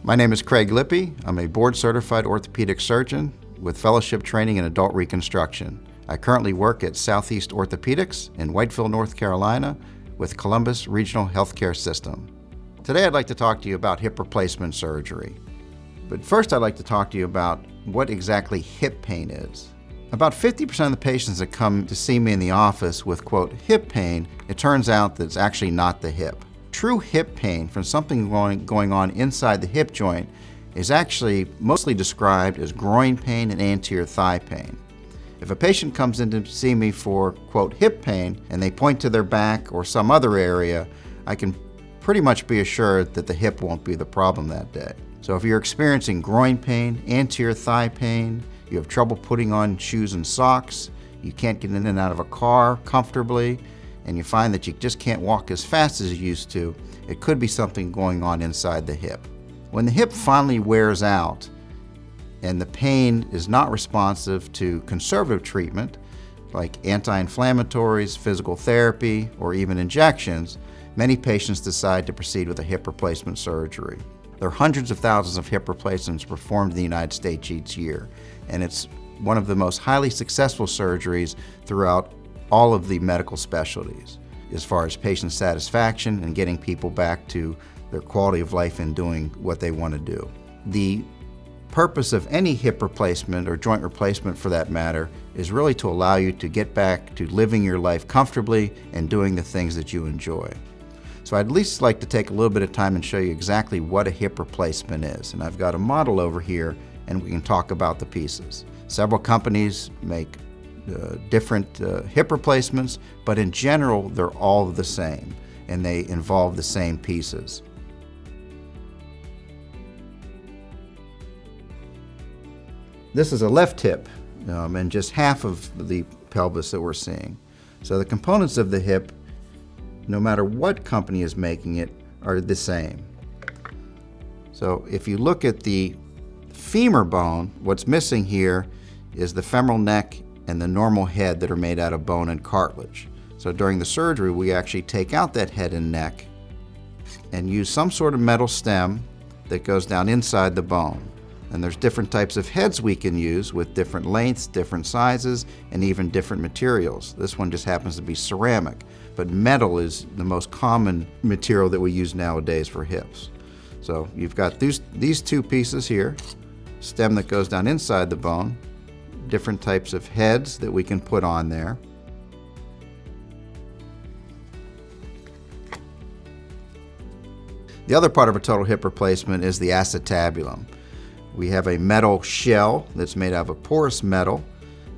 My name is Craig Lippe. I'm a board-certified orthopedic surgeon with fellowship training in adult reconstruction. I currently work at Southeast Orthopedics in Whiteville, North Carolina with Columbus Regional Healthcare System. Today I'd like to talk to you about hip replacement surgery. But first I'd like to talk to you about what exactly hip pain is. About 50% of the patients that come to see me in the office with, quote, hip pain, it turns out that it's actually not the hip. True hip pain from something going on inside the hip joint is actually mostly described as groin pain and anterior thigh pain. If a patient comes in to see me for, quote, hip pain, and they point to their back or some other area, I can pretty much be assured that the hip won't be the problem that day. So if you're experiencing groin pain, anterior thigh pain, you have trouble putting on shoes and socks, you can't get in and out of a car comfortably, and you find that you just can't walk as fast as you used to, it could be something going on inside the hip. When the hip finally wears out and the pain is not responsive to conservative treatment, like anti-inflammatories, physical therapy, or even injections, many patients decide to proceed with a hip replacement surgery. There are hundreds of thousands of hip replacements performed in the United States each year, and it's one of the most highly successful surgeries throughout all of the medical specialties as far as patient satisfaction and getting people back to their quality of life and doing what they want to do. The purpose of any hip replacement, or joint replacement for that matter, is really to allow you to get back to living your life comfortably and doing the things that you enjoy. So I'd at least like to take a little bit of time and show you exactly what a hip replacement is. And I've got a model over here and we can talk about the pieces. Several companies make different hip replacements, but in general they're all the same and they involve the same pieces. This is a left hip and just half of the pelvis that we're seeing. So the components of the hip, no matter what company is making it, are the same. So if you look at the femur bone, what's missing here is the femoral neck and the normal head that are made out of bone and cartilage. So during the surgery, we actually take out that head and neck and use some sort of metal stem that goes down inside the bone. And there's different types of heads we can use with different lengths, different sizes, and even different materials. This one just happens to be ceramic, but metal is the most common material that we use nowadays for hips. So you've got these two pieces here, stem that goes down inside the bone, different types of heads that we can put on there. The other part of a total hip replacement is the acetabulum. We have a metal shell that's made out of a porous metal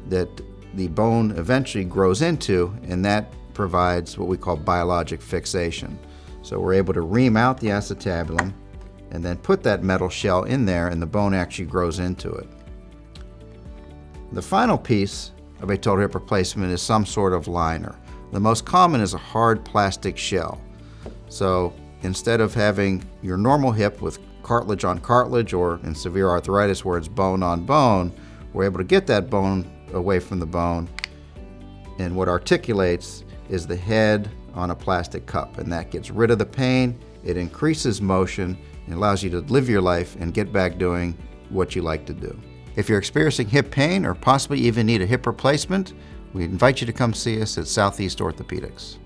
that the bone eventually grows into, and that provides what we call biologic fixation. So we're able to ream out the acetabulum and then put that metal shell in there, and the bone actually grows into it. The final piece of a total hip replacement is some sort of liner. The most common is a hard plastic shell. So instead of having your normal hip with cartilage on cartilage, or in severe arthritis where it's bone on bone, we're able to get that bone away from the bone, and what articulates is the head on a plastic cup, and that gets rid of the pain, it increases motion, and allows you to live your life and get back doing what you like to do. If you're experiencing hip pain or possibly even need a hip replacement, we invite you to come see us at Southeast Orthopedics.